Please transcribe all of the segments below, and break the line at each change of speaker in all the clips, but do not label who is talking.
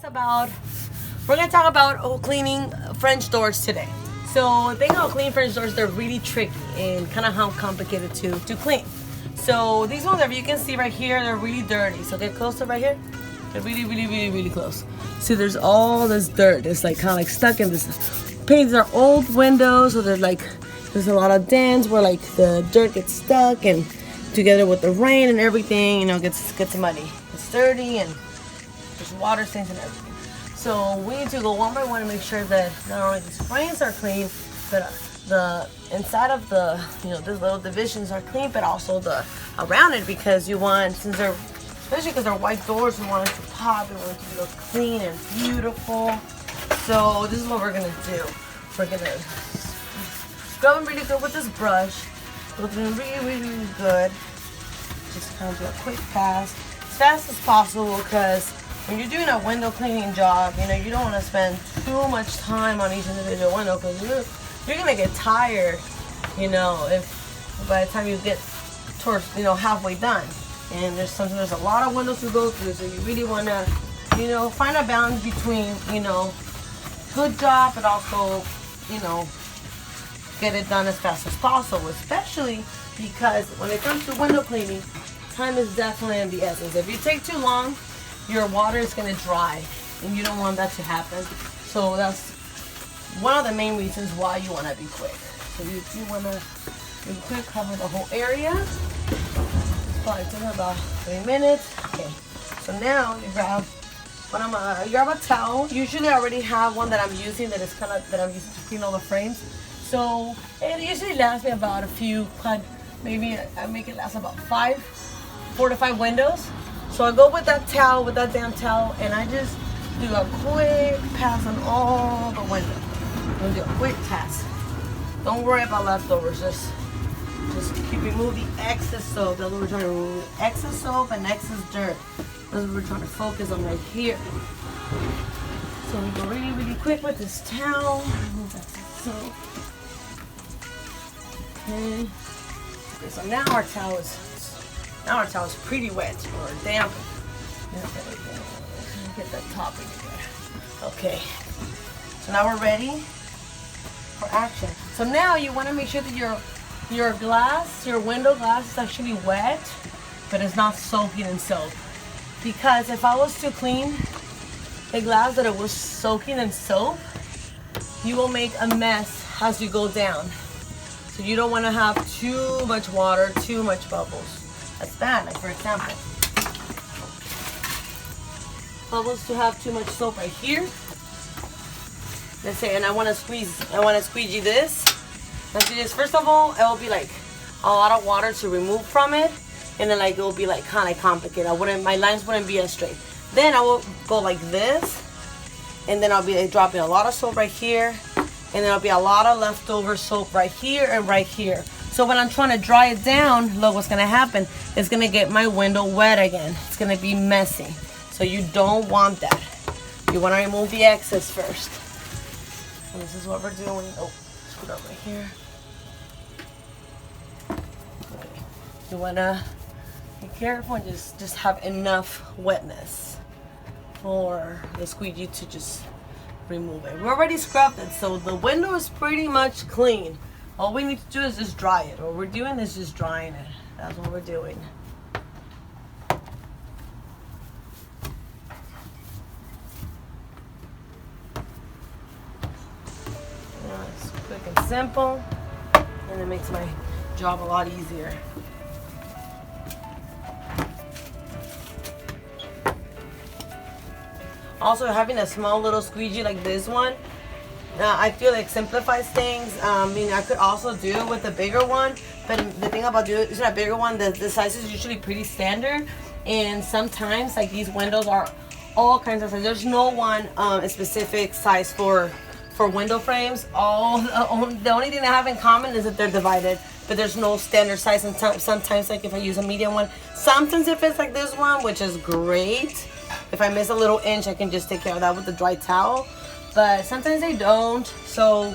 We're gonna talk about cleaning French doors today. So the thing about cleaning French doors, they're really tricky and kind of how complicated to clean. So these ones, if you can see right here, they're really dirty. So get closer right here. They're really close. See, there's all this dirt. It's like kind of like stuck in this paint. These are old windows, so there's a lot of dents where like the dirt gets stuck, and together with the rain and everything, you know, gets muddy. It's dirty and there's water stains and everything. So we need to go one by one and make sure that not only these frames are clean, but the inside of the, you know, these little divisions are clean, but also the around it, because you want, since they're, especially because they're white doors, we want it to pop, we want it to look clean and beautiful. So this is what we're gonna do. We're gonna scrub them really good with this brush, looking really good. Just kind of do a quick pass, as fast as possible, because when you're doing a window cleaning job, you know, you don't want to spend too much time on each individual window, because you're gonna get tired, you know, if by the time you get towards, you know, halfway done. And sometimes there's a lot of windows to go through, so you really want to, you know, find a balance between, you know, good job, but also, you know, get it done as fast as possible, especially because when it comes to window cleaning, time is definitely of the essence. If you take too long, your water is going to dry, and you don't want that to happen. So that's one of the main reasons why you want to be quick. So you want to be quick, cover the whole area. It's probably taking about 3 minutes. Okay, so now you grab a towel. Usually I already have one that I'm using that I'm using to clean all the frames. So it usually lasts me about maybe I make it last about 4 to 5 windows. So I go with that towel, with that damn towel, and I just do a quick pass on all the windows. I'm gonna do a quick pass. Don't worry about leftovers. Just remove the excess soap. That's what we're trying to remove. Excess soap and excess dirt. That's what we're trying to focus on right here. So we go really quick with this towel. Remove that soap. Okay. So now our towel is pretty wet or damp. Get that top in there. Okay. So now we're ready for action. So now you want to make sure that your window glass is actually wet, but it's not soaking in soap. Because if I was to clean the glass that it was soaking in soap, you will make a mess as you go down. So you don't want to have too much water, too much bubbles. That's bad. Like for example, bubbles to have too much soap right here. Let's say, and I want to squeegee this. Let's do this. First of all, it will be like a lot of water to remove from it, and then like it will be like kind of complicated. My lines wouldn't be as straight. Then I will go like this, and then I'll be dropping a lot of soap right here, and then there'll be a lot of leftover soap right here and right here. So when I'm trying to dry it down, look what's gonna happen. It's gonna get my window wet again. It's gonna be messy. So you don't want that. You wanna remove the excess first. And this is what we're doing. Oh, screw up right here. Okay. You wanna be careful and just have enough wetness for the squeegee to just remove it. We already scrubbed it, so the window is pretty much clean. All we need to do is just dry it. What we're doing is just drying it. That's what we're doing. Yeah, it's quick and simple, and it makes my job a lot easier. Also, having a small little squeegee like this one, I feel like simplifies things. I mean, I could also do it with a bigger one, but the thing about using a bigger one, the size is usually pretty standard, and sometimes like these windows are all kinds of sizes. There's no one specific size for window frames. The only thing they have in common is that they're divided, but there's no standard size. And sometimes like if I use a medium one, sometimes if it's like this one, which is great, if I miss a little inch, I can just take care of that with the dry towel. But sometimes they don't. So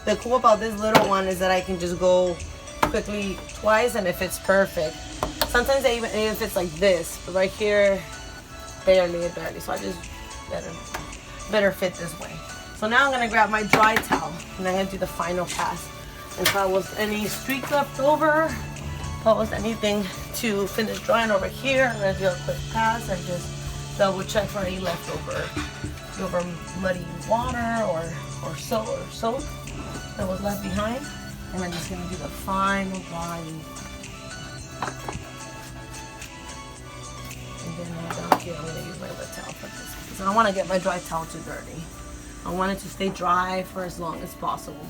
the cool about this little one is that I can just go quickly twice and it fits perfect. Sometimes they even fits like this, but right here, barely. So I just better fit this way. So now I'm gonna grab my dry towel and I'm gonna do the final pass. And if I was any streaks left over, if I was anything to finish drying over here, I'm gonna do a quick pass and just double check for any leftover muddy water or soap that was left behind. And I'm just gonna do the final drying. And then I'm gonna use my wet towel for this because I don't want to get my dry towel too dirty. I want it to stay dry for as long as possible.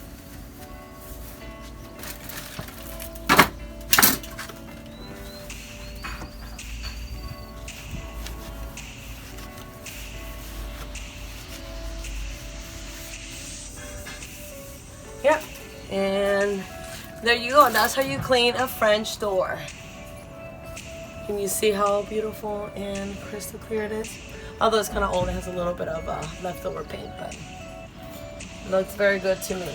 Yep, and there you go. That's how you clean a French door. Can you see how beautiful and crystal clear it is? Although it's kind of old, it has a little bit of leftover paint, but it looks very good to me.